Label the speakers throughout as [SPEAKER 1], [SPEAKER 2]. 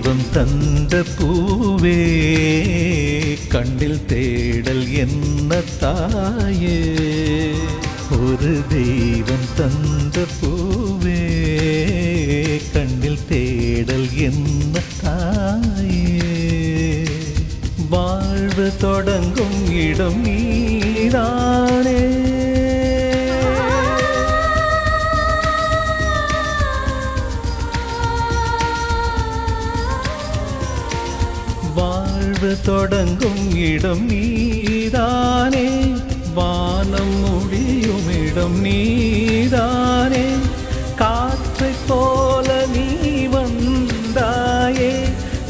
[SPEAKER 1] தெய்வம் தந்த பூவே கண்ணில் தேடல் என்ன தாயே ஒரு தெய்வம் தந்த பூவே கண்ணில் தேடல் என்ன தாயே வாழ்வு தொடங்கும் இடம் நீதானே வாழ்வு தொடங்கும் இடம் நீதானே வானம் முடியும் இடம் நீதானே காற்றைப் போல நீ வந்தாயே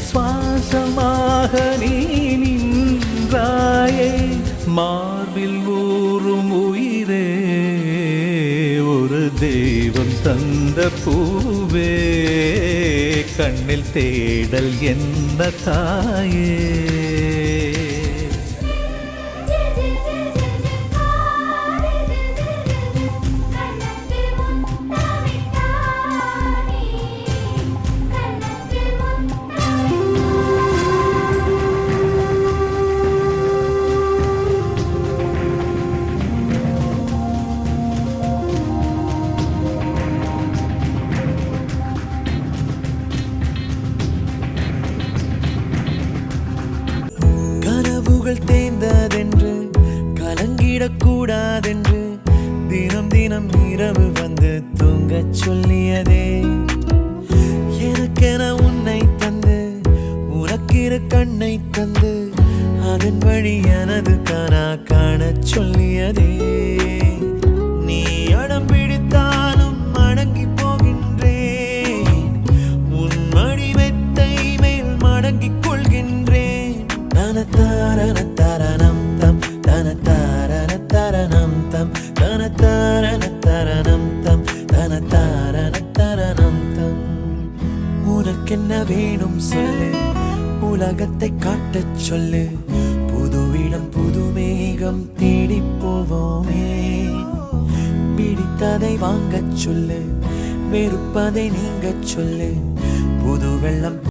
[SPEAKER 1] சுவாசமாக நீ நின்றாயே மார்பில் ஊறும் உயிரே ஒரு தெய்வம் தந்த பூவே கண்ணில் தேடல் என்ன தாயே
[SPEAKER 2] தேர்ந்ததென்று கலங்கிடக்கூடாதென்று தினம் தினம் இரவு வந்து தூங்கச் சொல்லியதே எனக்கென உன்னை தந்து உனக்கிரு கண்ணை தந்து அதன் வழி எனது கனா காணச் சொல்லியதே நீ அடம் பிடித்தாலும் அடங்கி போகின்றேன் உன் மடி மெத்தை மேல் மடங்கிக் கொள்கின்றேன் தனத்தாரண தரணம் தம் தனத்தாரண தரணம் தம் தனத்தாரண தரணம் தம் தனத்தாரண தரணம் தம் உனக்கென்ன வேணும் சொல்லு உலகத்தை காட்டச் சொல்லு புதுவிடம் புது மேகம் தேடி போவோமே பிடித்ததை வாங்கச் சொல்லு வெறுப்பதை நீங்கச் சொல்லு புது வெள்ளம்